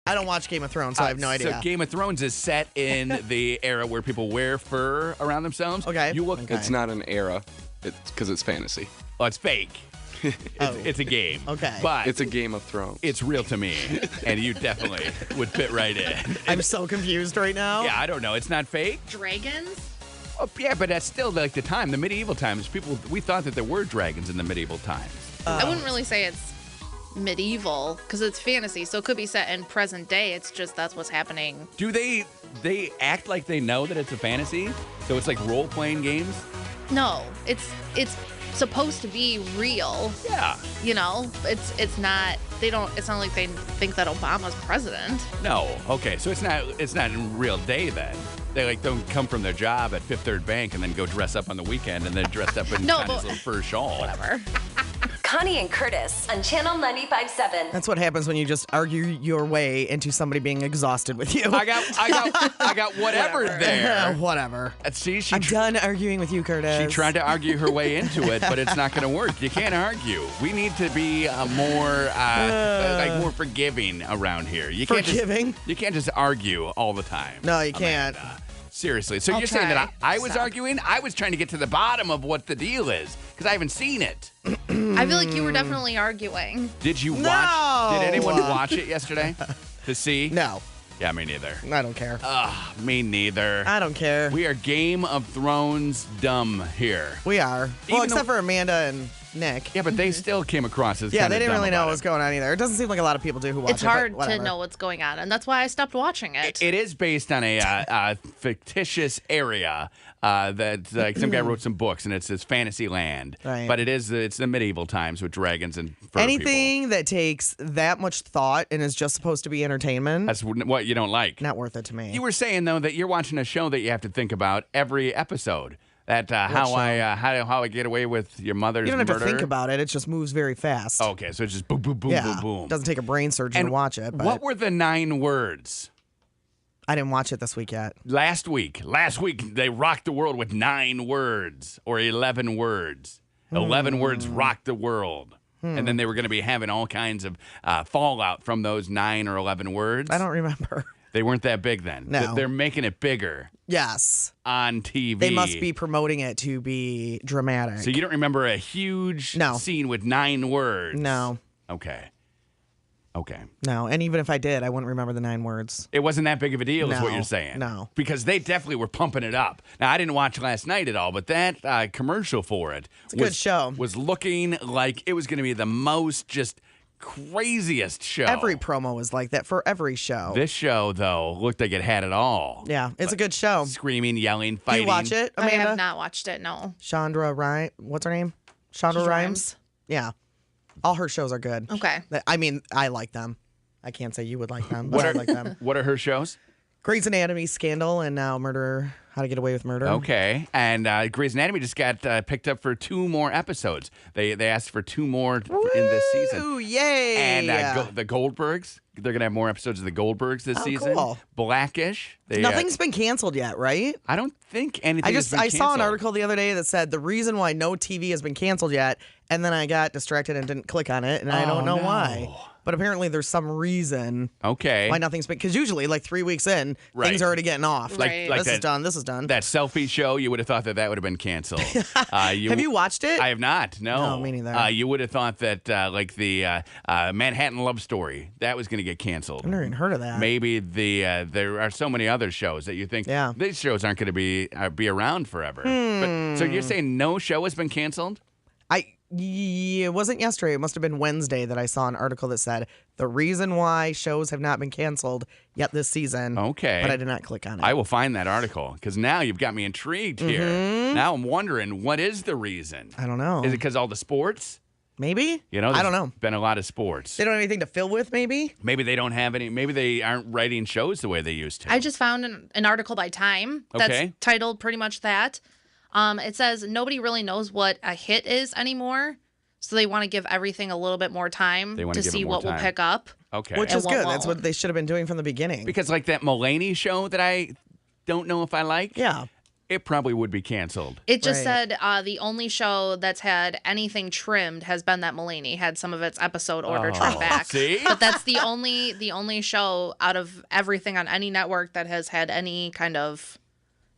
I don't watch Game of Thrones, so I have no idea. So Game of Thrones is set in the era where people wear fur around themselves. Okay. You look. Okay. It's not an era. It's because it's fantasy. Oh, it's fake. It's a game. Okay. But It's a Game of Thrones. it's real to me, and you definitely would fit right in. I'm so confused right now. Yeah, I don't know. It's not fake. Dragons? Oh, yeah, but that's still like the time, the medieval times. We thought that there were dragons in the medieval times. I wouldn't really say it's medieval because it's fantasy, so it could be set in present day. It's just that's what's happening. Do they act like they know that it's a fantasy? So it's like role-playing games? No, it's supposed to be real. Yeah. You know, it's not. They don't. It's not like they think that Obama's president. No. Okay, so it's not in real day then. They like don't come from their job at Fifth Third Bank and then go dress up on the weekend and then dressed up in No, Connie's but- little fur shawl. Whatever. Connie and Curtis on Channel 95.7. That's what happens when you just argue your way into somebody being exhausted with you. I got whatever there. Whatever. See, I'm done arguing with you, Curtis. She tried to argue her way into it, but it's not going to work. You can't argue. We need to be more forgiving around here. You Forgiving? You can't just argue all the time. No, you can't. Seriously. So I'll you're saying that try. I was Stop. arguing? I was trying to get to the bottom of what the deal is because I haven't seen it. I feel like you were definitely arguing. Did you watch? No. Did anyone watch it yesterday to see? No, Yeah, me neither. I don't care. Me neither. I don't care. We are Game of Thrones dumb here. We are. Well, Even except though- for Amanda and Nick. Yeah, but they still came across as Yeah, kinda they didn't dumb really know about what it. was going on either. It doesn't seem like a lot of people do who watch It's it. but hard to whatever. know what's going on, and that's why I stopped watching it. It is based on a fictitious area that some guy wrote some books, and it's this fantasy land. Right. But it's the medieval times with dragons and fur people. Anything that takes that much thought and is just supposed to be entertainment, That's what you don't like. not worth it to me. You were saying though that you're watching a show that you have to think about every episode. That how show? I get away with your mother's You don't have murder. to think about it. It just moves very fast. Okay, so it's just boom, boom, boom, yeah. boom, boom. Doesn't take a brain surgeon to watch it. But What were the 9 words? I didn't watch it this week yet. Last week they rocked the world with 9 words or 11 words. 11 words rocked the world. And then they were going to be having all kinds of fallout from those 9 or 11 words. I don't remember. They weren't that big then. No. They're making it bigger Yes. on TV. They must be promoting it to be dramatic. So you don't remember a huge No. scene with 9 words? No. Okay. No. And even if I did, I wouldn't remember the 9 words. It wasn't that big of a deal, is what No, you're saying. no. Because they definitely were pumping it up. Now, I didn't watch last night at all, but that commercial for it a good show. Was looking like it was going to be the most just craziest show. Every promo was like that for every show. This show, though, looked like it had it all. Yeah, it's a good show. Screaming, yelling, Do fighting. you watch it, I Amanda? have not watched it. No. Chandra Rhimes. What's her name? Chandra Rhimes. Yeah. All her shows are good. Okay. I mean, I like them. I can't say you would like them, but I like them. What are her shows? Grey's Anatomy, Scandal, and now How to Get Away with Murder. Okay. And Grey's Anatomy just got picked up for 2 more episodes. They asked for 2 more in this season. Ooh, yay! And the Goldbergs, they're going to have more episodes of the Goldbergs this season. Cool. Blackish. Nothing's been canceled yet, right? I don't think anything has been I saw an canceled. article the other day that said the reason why no TV has been canceled yet, and then I got distracted and didn't click on it, and I don't know why. But apparently there's some reason Okay. why nothing's been, because usually like 3 weeks in, Right. things are already getting off. Right. Like this is that- done. This is done. That selfie show, you would have thought that would have been canceled. Have you watched it? I have not. No. No, me neither. You would have thought that like the Manhattan Love Story, that was going to get canceled. I've never even heard of that. Maybe there are so many other shows that you think Yeah. these shows aren't going to be around forever. But, so you're saying no show has been canceled? It wasn't yesterday. It must have been Wednesday that I saw an article that said the reason why shows have not been canceled yet this season. Okay. But I did not click on it. I will find that article because now you've got me intrigued here. Now I'm wondering, what is the reason? I don't know. Is it because all the sports? Maybe? You know, I don't know. Been a lot of sports. They don't have anything to fill with, maybe? Maybe they don't have any. Maybe they aren't writing shows the way they used to. I just found an article by Time that's Okay. titled pretty much that. It says nobody really knows what a hit is anymore, so they want to give everything a little bit more time They wanna to give it see more what will time. pick up. Okay. Which And is what good. That's won't. what they should have been doing from the beginning. Because like that Mulaney show that I don't know if I like. Yeah. it probably would be canceled. It just Right. said the only show that's had anything trimmed has been that Mulaney had some of its episode order trimmed back. See? But that's the only show out of everything on any network that has had any kind of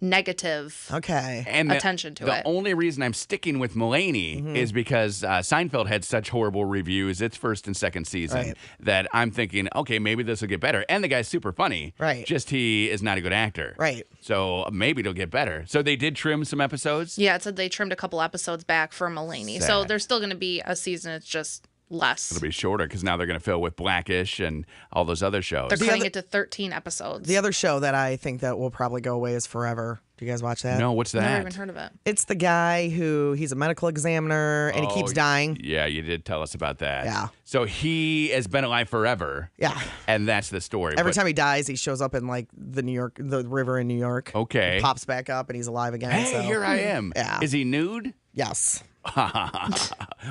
negative Okay. And attention to the it. only reason I'm sticking with Mulaney is because Seinfeld had such horrible reviews its first and second season Right. that I'm thinking, okay, maybe this will get better. And the guy's super funny. Right. Just he is not a good actor. Right. So maybe it'll get better. So they did trim some episodes. Yeah, it said they trimmed a couple episodes back for Mulaney. So Sad. there's still going to be a season. It's just less. It'll be shorter because now they're going to fill with Blackish and all those other shows. They're cutting other- it to 13 episodes. The other show that I think that will probably go away is Forever. Do you guys watch that? No, what's I've that? never even heard of it. It's the guy he's a medical examiner and he keeps dying. Yeah, you did tell us about that. Yeah. So he has been alive forever. Yeah. And that's the story. Every But- time he dies, he shows up in like the river in New York. Okay. He pops back up and he's alive again. Hey, so. here I am. Yeah. Is he nude? Yes.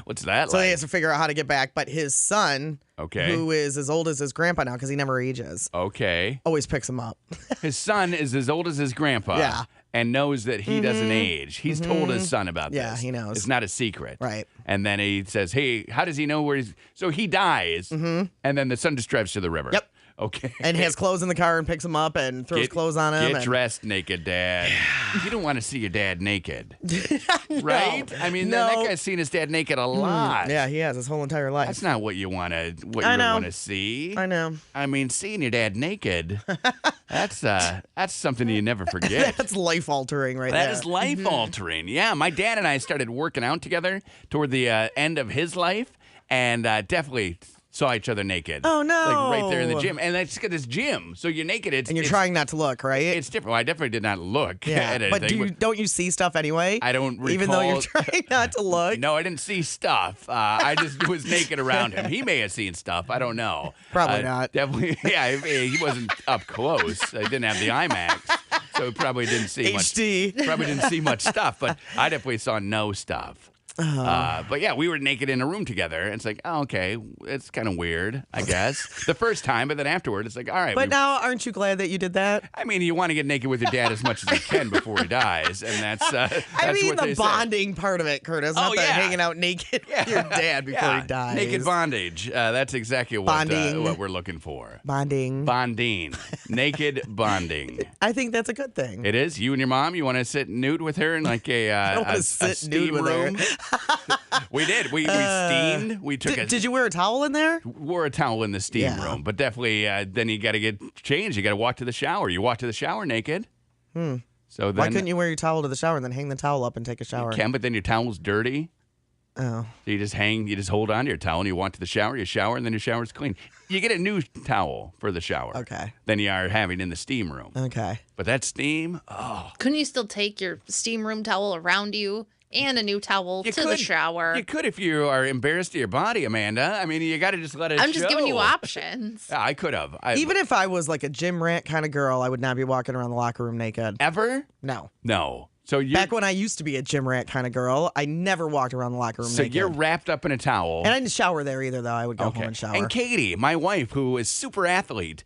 What's that So like? he has to figure out how to get back. But his son, Okay. who is as old as his grandpa now because he never ages, Okay. always picks him up. His son is as old as his grandpa. Yeah. And knows that he doesn't age. He's told his son about Yeah, this. he knows. It's not a secret. Right. And then he says, hey, how does he know where he's... So he dies, and then the son just drives to the river. Yep. Okay. And he has clothes in the car and picks him up and throws clothes on him. Get and- dressed naked, Dad. You don't want to see your dad naked. Right? I mean, No. that guy's seen his dad naked a lot. Yeah, he has his whole entire life. That's not what you want to I know. want to see. I know. I mean, seeing your dad naked, that's something you never forget. That's life altering right That there. is life altering. Yeah, my dad and I started working out together toward the end of his life, and definitely saw each other naked. Oh, no. Like right there in the gym, and that's got this gym, so you're naked. And you're it's, trying not to look, right? It's different. Well, I definitely did not look at But anything. don't you see stuff anyway? I don't Even though you're recall- trying not to look. No, I didn't see stuff. I just was naked around him. He may have seen stuff. I don't know. Probably not. Definitely, yeah. He wasn't up close. I didn't have the IMAX, so he probably didn't see HD. much. Probably didn't see much stuff. But I definitely saw no stuff. But yeah, we were naked in a room together. And it's like, oh, okay, it's kind of weird, I guess. The first time, but then afterward, it's like, all right. But now, aren't you glad that you did that? I mean, you want to get naked with your dad as much as you can before he dies, and that's I mean, what the they say. bonding part of it, Curtis. Not Oh, the yeah. hanging out naked with your dad before Yeah, he dies. Naked bondage. That's exactly Bonding. what we're looking for. Bonding. Bonding. Naked bonding. I think that's a good thing. It is. You and your mom, you want to sit nude with her in like I don't a wanna sit steam nude with her. room? We did. We steamed. We took Did you wear a towel in there? wore a towel in the steam Yeah. room, but definitely then you got to get changed. You got to walk to the shower. You walk to the shower naked. So then Why couldn't you wear your towel to the shower and then hang the towel up and take a shower? You can, but then your towel's dirty. Oh. So you just hold on to your towel and you walk to the shower, you shower, and then your shower's clean. You get a new towel for the shower. Okay. Than you are having in the steam room. Okay. But that steam, oh. Couldn't you still take your steam room towel around you and a new towel You to the shower? You could if you are embarrassed of your body, Amanda. I mean, you got to just let it I'm just giving you show. options. Yeah, I could have. Even if I was like a gym rat kind of girl, I would not be walking around the locker room naked. Ever? No. No. So you Back when I used to be a gym rat kind of girl, I never walked around the locker room So naked. you're wrapped up in a towel. And I didn't shower there either, though. I would go home and shower. And Katie, my wife, who is super athlete,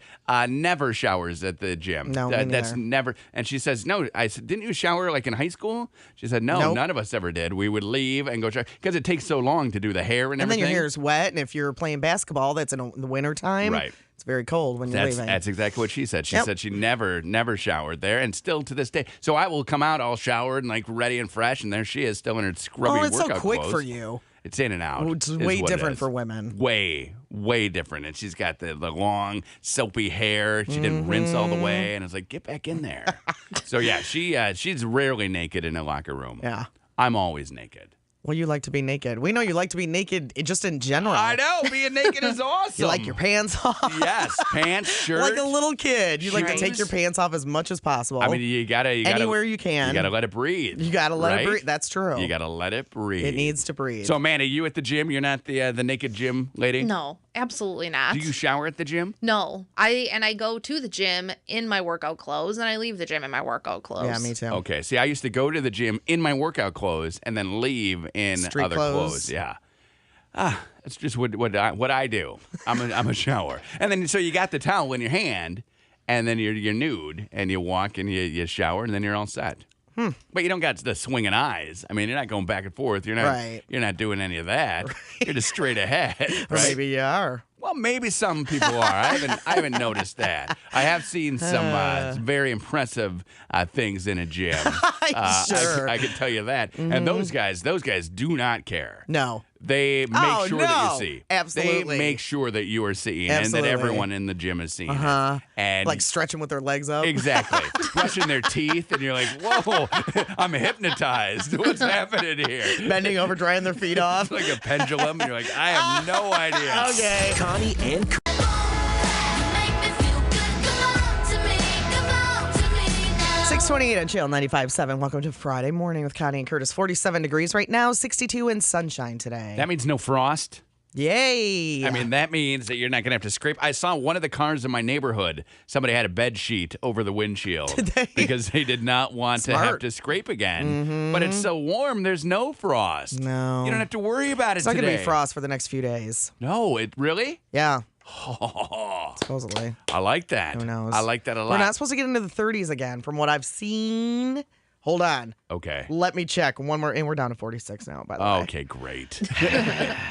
never showers at the gym. No, me That's neither. never. And she says, no. I said, didn't you shower like in high school? She said, no, Nope. none of us ever did. We would leave and go shower because it takes so long to do the hair and And then everything. your hair's wet, and if you're playing basketball, that's in the winter time. Right. It's very cold when you're leaving. That's exactly what she said. She Yep. said she never showered there, and still to this day. So I will come out all showered and like ready and fresh, and there she is, still in her scrubby Oh, it's so workout quick clothes. for you. It's in and out. It's is way what it different is. for women. Way different. And she's got the long, soapy hair. She didn't rinse all the Mm-hmm. way. And it's like, get back in there. So, yeah, she's rarely naked in a locker room. Yeah. I'm always naked. Well, you like to be naked. We know you like to be naked just in general. I know. Being naked is awesome. You like your pants off. Yes. Pants, shirt. Like a little kid. You like to take Shoes. your pants off as much as possible. I mean, you gotta anywhere you can. You gotta let it breathe. You gotta let it right? breathe. That's true. You gotta let it breathe. It needs to breathe. So, Amanda, you at the gym? You're not the naked gym lady? No, absolutely not. Do you shower at the gym? No, I go to the gym in my workout clothes, and I leave the gym in my workout clothes. Yeah, me too. Okay. See, I used to go to the gym in my workout clothes and then leave in Street other clothes. Yeah. That's just what I do. I'm a shower, and then so you got the towel in your hand, and then you're nude, and you walk and you shower, and then you're all set. But you don't got the swinging eyes. I mean, you're not going back and forth. You're not. Right. You're not doing any of that. You're just straight ahead. Or Right? maybe you are. Well, maybe some people are. I haven't noticed that. I have seen some very impressive things in a gym. Sure. I can tell you that. And those guys do not care. No. They make sure that you see. Absolutely. They make sure that you are seeing Absolutely. and that everyone in the gym is seeing it. And Like stretching with their legs up. exactly. Brushing their teeth, and you're like, whoa, I'm hypnotized. What's happening here? Bending over, drying their feet off. Like a pendulum, and you're like, I have no idea. Okay. Connie and 628 on Channel 95.7. Welcome to Friday morning with Connie and Curtis. 47 degrees right now, 62 and sunshine today. That means no frost. Yay. I mean, that means that you're not going to have to scrape. I saw one of the cars in my neighborhood. Somebody had a bed sheet over the windshield because they did not want to have to scrape again. But it's so warm, there's no frost. No. You don't have to worry about it It's not today. going to be frost for the next few days. No, it really? Yeah, Oh, supposedly. I like that. Who knows? I like that a lot. We're not supposed to get into the 30s again from what I've seen. Hold on. Okay. Let me check. One more, and we're down to 46 now, by the way. Okay, great.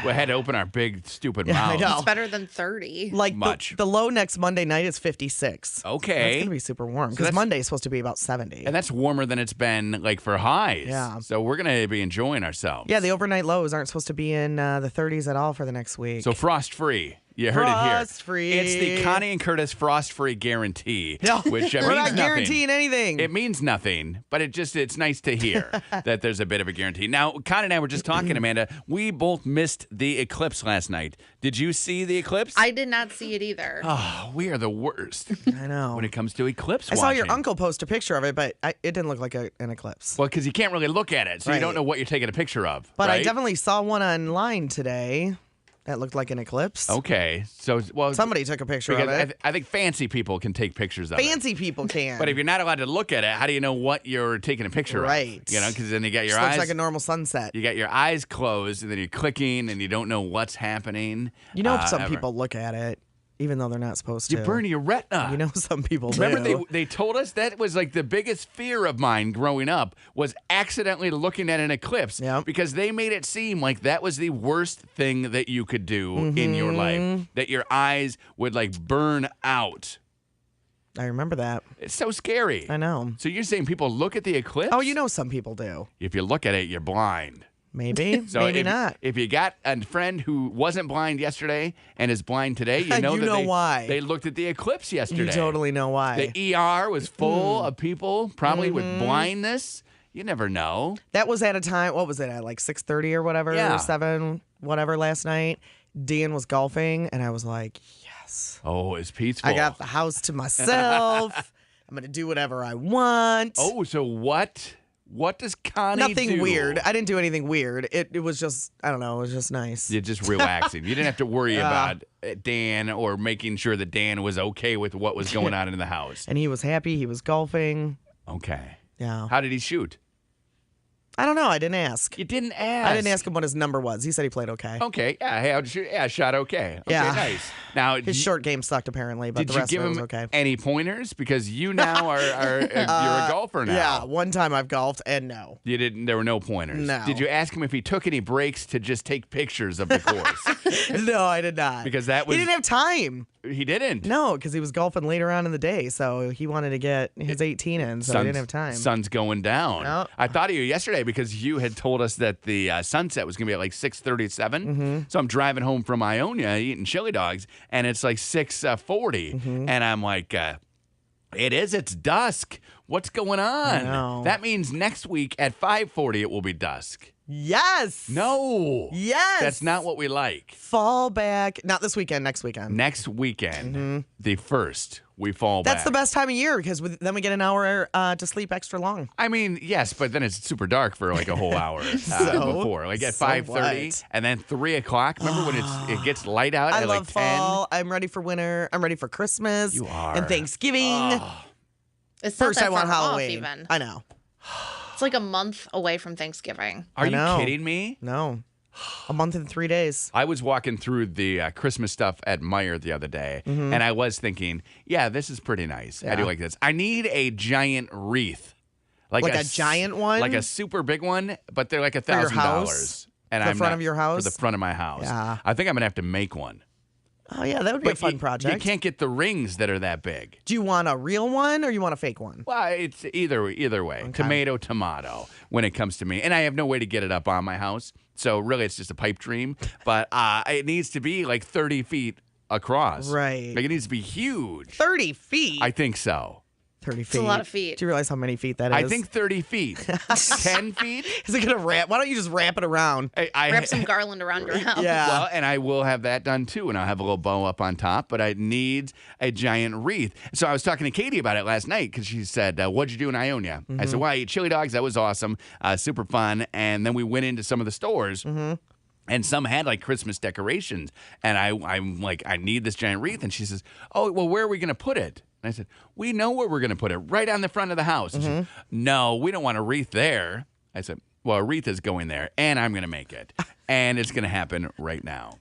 We had to open our big, stupid Yeah, I mouths. know. It's better than 30. Like Much. The low next Monday night is 56. Okay. That's going to be super warm because that's- Monday's supposed to be about 70. And that's warmer than it's been like for highs. Yeah. So we're going to be enjoying ourselves. Yeah, the overnight lows aren't supposed to be in the 30s at all for the next week. So frost free. You heard it here. Frost-free. It's the Connie and Curtis frost free guarantee. No, which we're means not nothing. guaranteeing anything. It means nothing, but it's nice to hear that there's a bit of a guarantee. Now, Connie and I were just talking, Amanda. We both missed the eclipse last night. Did you see the eclipse? I did not see it either. Oh, we are the worst I know. when it comes to eclipse I saw your watching. uncle post a picture of it, but it didn't look like an eclipse. Well, because you can't really look at it, so you don't Right. know what you're taking a picture of. But I right? definitely saw one online today that looked like an eclipse. Okay, so Somebody took a picture of because it. I think fancy people can take pictures of it. Fancy people can. But if you're not allowed to look at it, how do you know what you're taking a picture Right. of? You know, because then you got your Just eyes. looks like a normal sunset. You got your eyes closed, and then you're clicking, and you don't know what's happening. You know, some ever. people look at it even though they're not supposed to. You burn your retina. You know, some people Remember, do. they told us that was like the biggest fear of mine growing up was accidentally looking at an eclipse. Yep. Because they made it seem like that was the worst thing that you could do in your life. That your eyes would like burn out. I remember that. It's so scary. I know. So you're saying people look at the eclipse? Oh, you know, some people do. If you look at it, you're blind. Maybe. So Maybe if, not. If you got a friend who wasn't blind yesterday and is blind today, you know You that know why. they looked at the eclipse yesterday. You totally know why. The ER was full of people, probably with blindness. You never know. That was at a time, what was it, at like 6:30 or whatever, Yeah. or 7, whatever last night. Dan was golfing, and I was like, yes. Oh, it's peaceful. I got the house to myself. I'm going to do whatever I want. Oh, so what? What does Connie Nothing do? weird. I didn't do anything weird. It was just, I don't know, it was just nice. You're just relaxing. You didn't have to worry about Dan or making sure that Dan was okay with what was going on in the house. And he was happy. He was golfing. Okay. Yeah. How did he shoot? I don't know. I didn't ask. You didn't ask. I didn't ask him what his number was. He said he played okay. Okay. Yeah. Hey, how'd you shoot? Yeah, I shot okay. Okay, Yeah. nice. Now, His short game sucked apparently, but did the you rest give of it him was okay. any pointers? Because you now are you're a golfer now. Yeah, one time I've golfed and no. You didn't. There were no pointers. No. Did you ask him if he took any breaks to just take pictures of the course? No, I did not. Because that was- He didn't have time. He didn't. No, because he was golfing later on in the day, so he wanted to get his 18 in, so he didn't have time. Sun's going down. No. I thought of you yesterday because you had told us that the sunset was going to be at like 6:37. Mm-hmm. So I'm driving home from Ionia eating chili dogs, and it's like 6:40, Mm-hmm. and I'm like, it's dusk. What's going on? know. That means next week at 5:40 it will be dusk. Yes. No. Yes. That's not what we like. Fall back. Not this weekend, next weekend. Next weekend, the 1st, we fall back. Mm-hmm. That's the best time of year because then we get an hour to sleep extra long. I mean, yes, but then it's super dark for like a whole hour before. Like at So 5:30 what? and then 3 o'clock. Remember when it gets light out I at love like 10? fall. I'm ready for winter. I'm ready for Christmas. You are. And Thanksgiving. It's not First, that I want far off Halloween. even. I know. It's like a month away from Thanksgiving. Are I you know. kidding me? No. A month and 3 days. I was walking through the Christmas stuff at Meijer the other day, and I was thinking, yeah, this is pretty nice. I do Yeah. like this. I need a giant wreath. Like a giant one? Like a super big one, but they're like your $1,000. house? And The front of your house? For the front of my house. Yeah. I think I'm going to have to make one. Oh, yeah, that would be a fun project. You can't get the rings that are that big. Do you want a real one or you want a fake one? Well, it's either way. Okay. Tomato when it comes to me. And I have no way to get it up on my house. So really it's just a pipe dream. But it needs to be like 30 feet across. Right. Like it needs to be huge. 30 feet? I think so. 30 feet. It's a lot of feet. Do you realize how many feet that is? I think 30 feet. 10 feet? Is it going to wrap? Why don't you just wrap it around? Wrap some garland around your house. Yeah. Well, and I will have that done too, and I'll have a little bow up on top, but I need a giant wreath. So I was talking to Katie about it last night because she said, what'd you do in Ionia? I said, well, I ate chili dogs. That was awesome. Super fun. And then we went into some of the stores. And some had like Christmas decorations. And I'm like, I need this giant wreath. And she says, oh, well, where are we going to put it? And I said, we know where we're going to put it, right on the front of the house. And she said, no, we don't want a wreath there. I said, well, a wreath is going there, and I'm going to make it. And it's going to happen right now.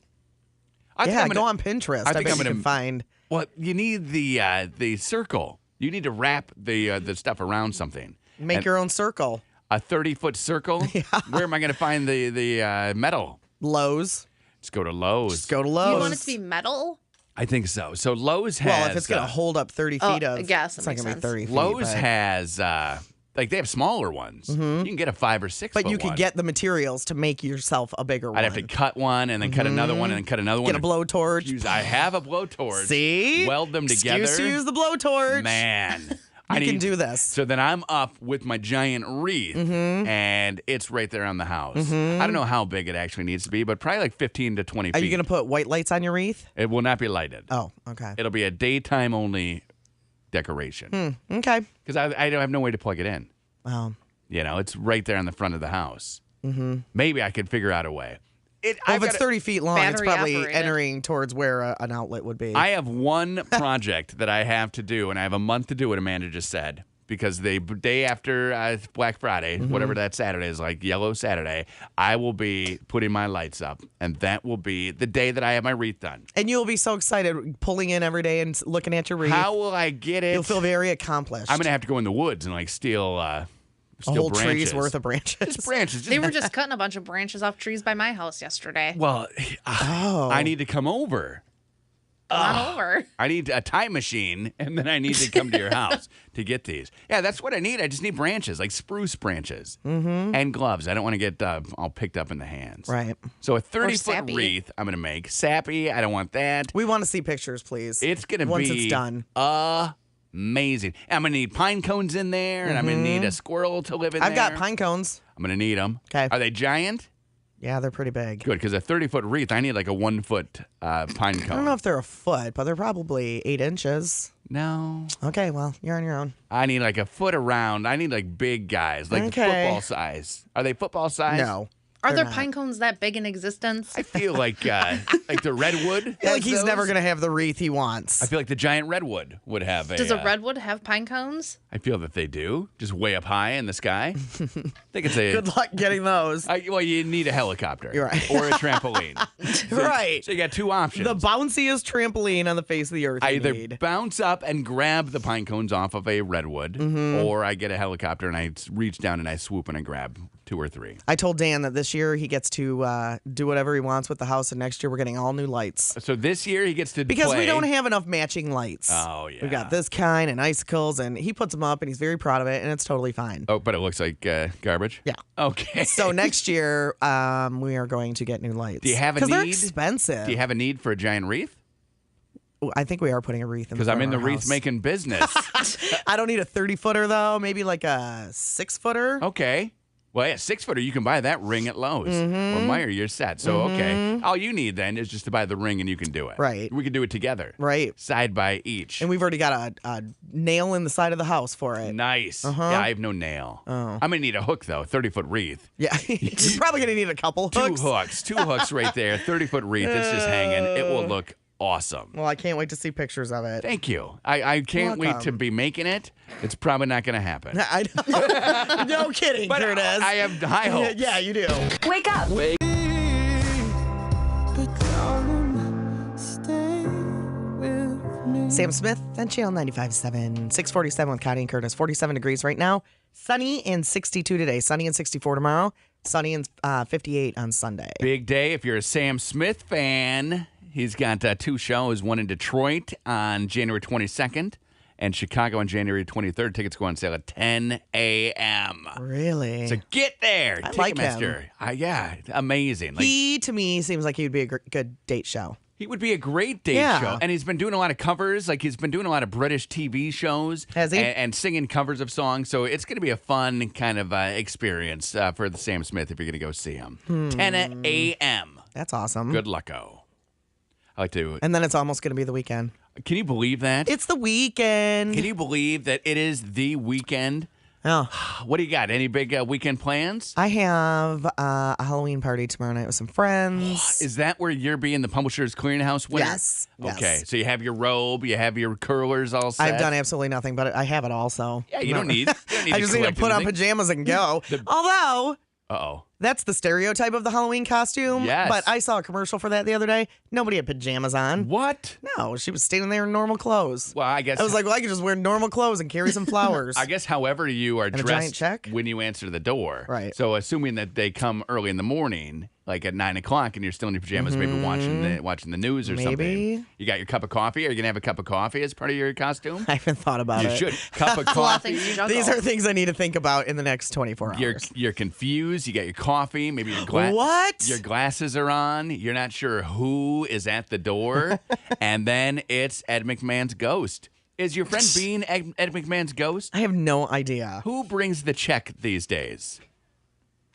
Go on Pinterest. I bet you can find. Well, you need the circle. You need to wrap the stuff around something. Make your own circle. A 30-foot circle? Yeah. Where am I going to find the metal? Lowe's. Just go to Lowe's. Just go to Lowe's. You want it to be metal? I think so. So Lowe's has... Well, if it's going to hold up 30 feet I guess it's that not going to makes be 30 feet. Lowe's has... like, they have smaller ones. You can get a 5 or 6 But foot you could one. get the materials to make yourself a bigger one. I'd have to cut one and then cut another one and then cut another one. Get a blowtorch. I have a blowtorch. See? Weld them together. Excuse to use the blowtorch. Man. You can do this. So then I'm up with my giant wreath, and it's right there on the house. I don't know how big it actually needs to be, but probably like 15 to 20 feet. Are you going to put white lights on your wreath? It will not be lighted. Oh, okay. It'll be a daytime only decoration. Okay. Because I don't have no way to plug it in. Wow. You know, it's right there in the front of the house. Maybe I could figure out a way. Well, if it's 30 feet long, it's Battery probably operated. entering towards where an outlet would be. I have one project that I have to do, and I have a month to do it, Amanda just said. Because the day after Black Friday, whatever that Saturday is, like Yellow Saturday, I will be putting my lights up. And that will be the day that I have my wreath done. And you'll be so excited pulling in every day and looking at your wreath. How will I get it? You'll feel very accomplished. I'm going to have to go in the woods and like steal a whole branches. tree's worth of branches. Just branches. They were just cutting a bunch of branches off trees by my house yesterday. Well, I need to come over. Come on over. I need a time machine, and then I need to come to your house to get these. Yeah, that's what I need. I just need branches, like spruce branches, and gloves. I don't want to get all picked up in the hands. Right. So a 30-foot sappy. wreath I'm going to make. Sappy, I don't want that. We want to see pictures, please. It's going to be once it's done. Amazing. I'm going to need pine cones in there, and I'm going to need a squirrel to live in I've there. got pine cones. I'm going to need them. 'Kay. Are they giant? Yeah, they're pretty big. Good, because a 30-foot wreath, I need like a 1-foot pine cone. I don't know if they're a foot, but they're probably 8 inches. No. Okay, well, you're on your own. I need like a foot around. I need like big guys, like Okay. football size. Are they football size? No. Are they're there not. pine cones that big in existence? I feel like the redwood. I feel like has he's never those. going to have the wreath he wants. I feel like the giant redwood would have a. Does a redwood have pine cones? I feel that they do, just way up high in the sky. I think it's a. Good luck getting those. Well, you need a helicopter, You're right. or a trampoline. Right. So you got two options. The bounciest trampoline on the face of the earth. I you either need. bounce up and grab the pine cones off of a redwood, or I get a helicopter and I reach down and I swoop and I grab 2 or 3. I told Dan that this year he gets to do whatever he wants with the house, and next year we're getting all new lights. So this year he gets to Because play. we don't have enough matching lights. Oh, yeah. We got this kind and icicles, and he puts them up, and he's very proud of it, and it's totally fine. Oh, but it looks like garbage? Yeah. Okay. So next year, we are going to get new lights. Do you have a Because they're need? expensive. Do you have a need for a giant wreath? I think we are putting a wreath in Because I'm in the wreath making business. I don't need a 30-footer, though. Maybe like a 6-footer. Okay. Well, yeah, 6-footer, you can buy that ring at Lowe's. Or Meyer, you're set. So, okay. All you need then is just to buy the ring and you can do it. Right. We can do it together. Right. Side by each. And we've already got a nail in the side of the house for it. Nice. Yeah, I have no nail. I'm going to need a hook, though, 30-foot wreath. Yeah. You're probably going to need a couple hooks. Two hooks right there, 30-foot wreath. It's just hanging. It will look awesome. Well, I can't wait to see pictures of it. Thank you. I can't wait to Welcome. be making it. It's probably not going to happen. I know. No kidding, But Curtis. I have high hopes. Yeah, you do. Wake up. Sam Smith and Channel 95.7. 647 with Connie and Curtis. 47 degrees right now. Sunny and 62 today. Sunny and 64 tomorrow. Sunny and 58 on Sunday. Big day if you're a Sam Smith fan. He's got 2 shows, one in Detroit on January 22nd and Chicago on January 23rd. Tickets go on sale at 10 a.m. Really? So get there. I like him. Ticketmaster. Yeah, amazing. Like, He, to me, seems like he would be a good date show. he would be a great date Yeah. show. And he's been doing a lot of covers. Like, he's been doing a lot of British TV shows. Has he? And singing covers of songs. So it's going to be a fun kind of experience for the Sam Smith if you're going to go see him. 10 a.m. That's awesome. Good lucko. I like to. And then it's almost going to be the weekend. Can you believe that? It's the weekend. Can you believe that it is the weekend? Oh, What do you got? Any big weekend plans? I have a Halloween party tomorrow night with some friends. Is that where you're being the Publishers Clearinghouse winner? Yes, yes. Okay, so you have your robe, you have your curlers all set. I've done absolutely nothing, but I have it all, so. Yeah, you don't need. You don't need I just need to collect put on anything. pajamas and go. Although, Uh-oh. that's the stereotype of the Halloween costume. Yes. But I saw a commercial for that the other day. Nobody had pajamas on. What? No, she was standing there in normal clothes. Well, I guess I was like, well, I could just wear normal clothes and carry some flowers. I guess however you are a giant dressed check? when you answer the door. Right. So assuming that they come early in the morning, like at 9 o'clock, and you're still in your pajamas, maybe watching the news or something. Maybe. You got your cup of coffee. Are you gonna have a cup of coffee as part of your costume? I haven't thought about You it. should. Cup of A lot of coffee. things to juggle. These are things I need to think about in the next 24 hours. You're confused. You got your coffee. Maybe your What? Your glasses are on. You're not sure who is at the door, and then it's Ed McMahon's ghost. Is your friend being Ed McMahon's ghost? I have no idea. Who brings the check these days?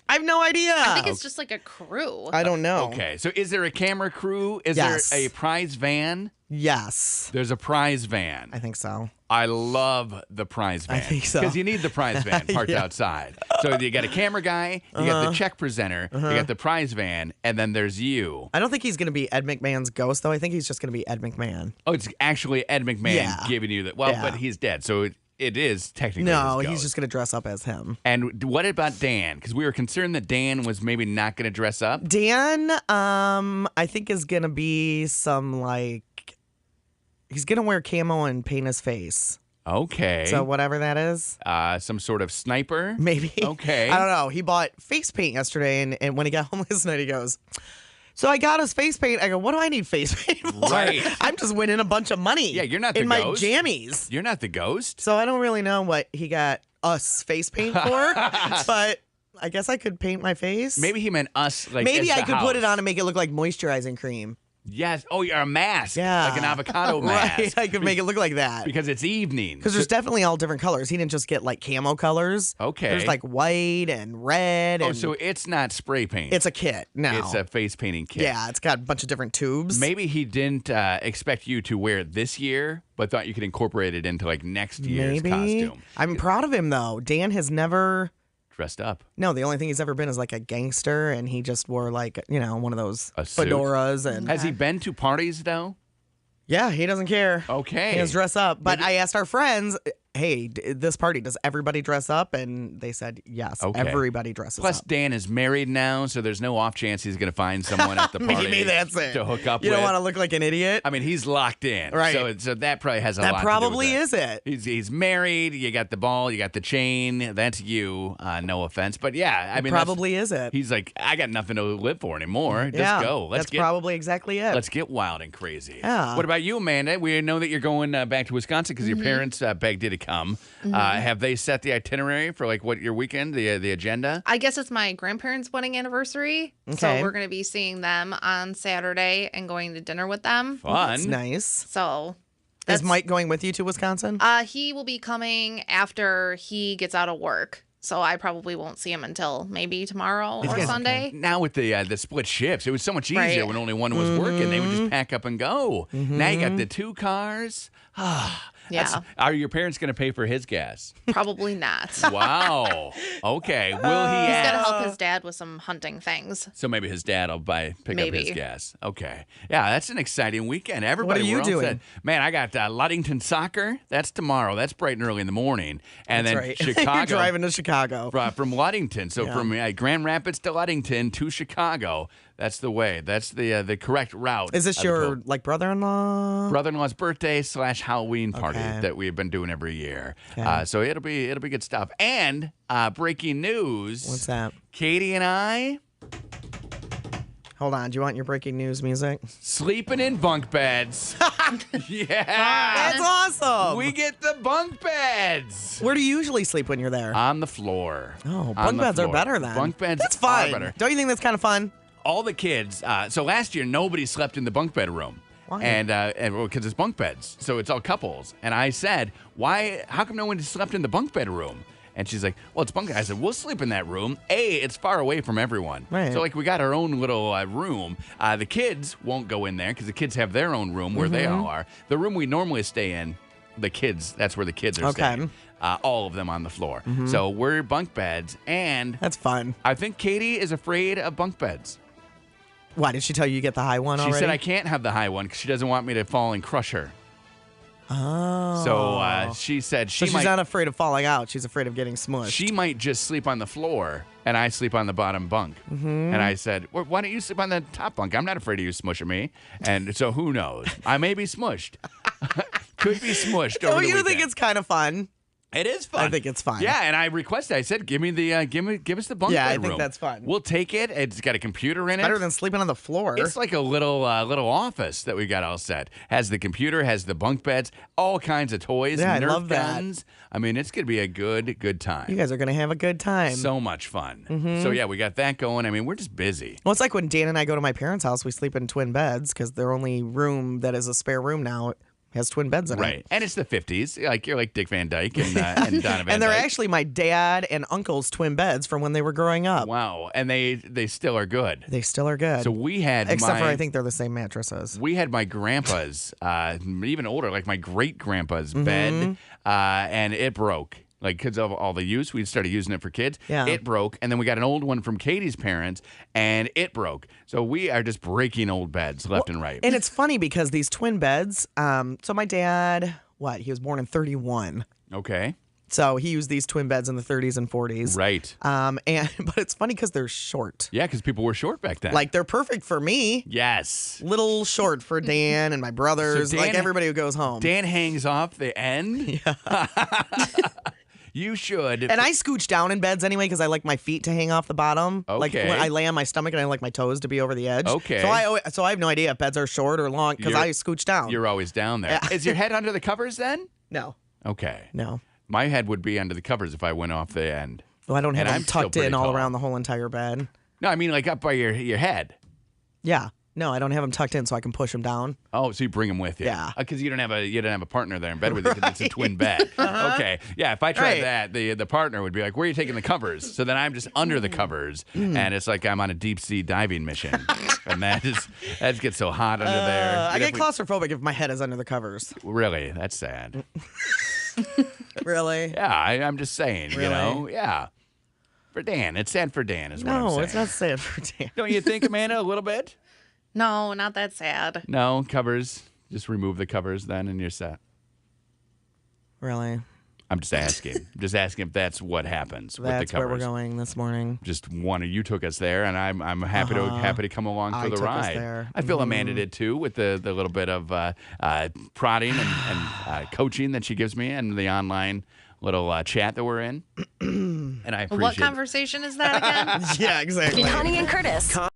I have no idea. I think it's just like a crew. I don't know. Okay, so is there a camera crew? Is Yes. there a prize van? Yes, There's a prize van. I think so. I love the prize van. I think so. Because you need the prize van parked Yeah. outside. So you got a camera guy, you got the check presenter, you got the prize van, and then there's you. I don't think he's going to be Ed McMahon's ghost, though. I think he's just going to be Ed McMahon. Oh, it's actually Ed McMahon Yeah. giving you that. Well, Yeah. but he's dead, so it is technically No, his he's ghost. just going to dress up as him. And what about Dan? Because we were concerned that Dan was maybe not going to dress up. Dan, I think is going to be some he's going to wear camo and paint his face. Okay. So whatever that is, some sort of sniper? maybe. Okay. I don't know. He bought face paint yesterday, and when he got home last night, he goes, so I got his face paint. I go, what do I need face paint for? Right. I'm just winning a bunch of money. Yeah, you're not the in my ghost. jammies. You're not the ghost. So I don't really know what he got us face paint for, but I guess I could paint my face. Maybe he meant us. Like Maybe as I the could put it house. on and make it look like moisturizing cream. Yes. Oh, you're a mask. Yeah. Like an avocado mask. Right. I could make it look like that. Because it's evening. Because there's definitely all different colors. He didn't just get like camo colors. Okay. There's like white and red. Oh, And so it's not spray paint. it's a kit. No. It's a face painting kit. Yeah, it's got a bunch of different tubes. Maybe he didn't expect you to wear it this year, but thought you could incorporate it into like next year's costume. I'm proud of him though. Dan has never. Dressed up. No, the only thing he's ever been is like a gangster, and he just wore like one of those A suit? fedoras and. Has he been to parties though? Yeah, he doesn't care. Okay. He does dress up. But I asked our friends, hey, this party, does everybody dress up? And they said, yes, Okay. everybody dresses Plus, up. Dan is married now, so there's no off chance he's going to find someone at the party Maybe that's it. to hook up You with. don't want to look like an idiot. I mean, he's locked in. Right. So that probably has a lot That to do probably with it. is it. He's married. You got the ball. You got the chain. That's you. No offense, but yeah, I mean, Probably is it. He's like, I got nothing to live for anymore. Just Yeah, go. that's probably exactly it. Let's get wild and crazy. Yeah. What about you, Amanda? We know that you're going back to Wisconsin because your parents begged you to come. Have they set the itinerary for like what your weekend, the agenda? I guess it's my grandparents' wedding anniversary. Okay. So we're going to be seeing them on Saturday and going to dinner with them. Fun. That's nice. So Is that's, Mike going with you to Wisconsin? he will be coming after he gets out of work. So I probably won't see him until maybe tomorrow or Sunday. Now with the split shifts, it was so much easier Right. when only one was working. They would just pack up and go. Now you got the two cars. Yeah, Are your parents going to pay for his gas? probably not. Wow. Okay. Will he He's got ask? to help his dad with some hunting things. So maybe his dad will pick up his Maybe. gas. Okay. Yeah, that's an exciting weekend. Everybody, What are you we're all doing? set. Man, I got Ludington soccer. That's tomorrow. That's bright and early in the morning. And That's then right. Chicago. You're driving to Chicago. From Ludington. So Yeah. from Grand Rapids to Ludington to Chicago. That's the way. That's the correct route. Is this your like brother-in-law? Brother-in-law's birthday / Halloween party Okay. that we've been doing every year. Okay. So it'll be good stuff. And breaking news. What's that? Katie and I Hold on. Do you want your breaking news music? sleeping in bunk beds. Yeah. That's awesome. We get the bunk beds. Where do you usually sleep when you're there? On the floor. Oh, On bunk the beds are floor. better then. Bunk beds That's are fun. better. Don't you think that's kind of fun? All the kids. So last year, nobody slept in the bunk bed room. Why? And because it's bunk beds, so it's all couples. And I said, "Why? How come no one slept in the bunk bed room?" And she's like, "Well, it's bunk." I said, "We'll sleep in that room. It's far away from everyone. Right. So like we got our own little room. The kids won't go in there because the kids have their own room where they all are. The room we normally stay in, the kids. That's where the kids are Okay. staying. All of them on the floor. So we're bunk beds, and That's fun. I think Katie is afraid of bunk beds. Why did she tell you get the high one She already? said I can't have the high one because she doesn't want me to fall and crush her. Oh. So she said So she she's might not afraid of falling out. She's afraid of getting smushed. she might just sleep on the floor and I sleep on the bottom bunk. And I said, well, why don't you sleep on the top bunk? I'm not afraid of you smushing me. And so who knows? I may be smushed. Could be smushed over Don't the you think weekend. it's kind of fun? It is fun. I think it's fun. Yeah, and I requested. I said, "Give me the, give us the bunk Yeah, I bed think room. that's fun. We'll take it. It's got a computer in it. Better than sleeping on the floor. It's like a little office that we got all set. Has the computer, has the bunk beds, all kinds of toys, Yeah, I Nerf love that. guns. I mean, it's gonna be a good time. You guys are going to have a good time. So much fun. So yeah, we got that going. I mean, we're just busy. Well, it's like when Dan and I go to my parents' house, we sleep in twin beds because their only room that is a spare room now has twin beds in Right. it. And it's the 50s. Like you're like Dick Van Dyke and Donna Van And they're Dyke. actually my dad and uncle's twin beds from when they were growing up. Wow. And they still are good. They still are good. So we had Except for I think they're the same mattresses. we had my grandpa's, even older, like my great grandpa's Mm-hmm. bed, and it broke. Like, because of all the use, we started using it for kids. Yeah. It broke. And then we got an old one from Katie's parents, and it broke. So we are just breaking old beds left and right. And it's funny because these twin beds, so my dad, he was born in 31. Okay. So he used these twin beds in the 30s and 40s. Right. But it's funny because they're short. Yeah, because people were short back then. Like they're perfect for me. yes. Little short for Dan and my brothers, Dan- like everybody who goes home. Dan hangs off the end. Yeah. You should. And I scooch down in beds anyway because I like my feet to hang off the bottom. Like Okay. when I lay on my stomach and I like my toes to be over the edge. Okay. So I have no idea if beds are short or long because I scooch down. You're always down there. Yeah. Is your head under the covers then? No. Okay. No. My head would be under the covers if I went off the end. Well, I don't have And them I'm still tucked in pretty all tall. around the whole entire bed. No, I mean like up by your head. Yeah. No, I don't have them tucked in so I can push them down. Oh, so you bring them with you? Yeah. Because you don't have a partner there in bed with you because it's a twin bed. Okay. Yeah. If I tried Right. that, the partner would be like, "Where are you taking the covers?" So then I'm just under the covers, and it's like I'm on a deep sea diving mission, and that gets so hot under there. I You know, get claustrophobic if my head is under the covers. Really, that's sad. Really? Yeah, I'm just saying. You Really? know, yeah. For Dan, it's sad for Dan, is what I'm No, saying. it's not sad for Dan. Don't you think, Amanda, a little bit? No, not that sad. No, covers. Just remove the covers then, and you're set. Really? I'm just asking. Just asking if that's what happens with the That's covers. where we're going this morning. Just you took us there, and I'm happy to come along for I the took us ride. there. I feel Amanda did too with the little bit of prodding and coaching that she gives me, and the online little chat that we're in. And I appreciate What it. conversation is that again? Yeah, exactly. Connie and Curtis.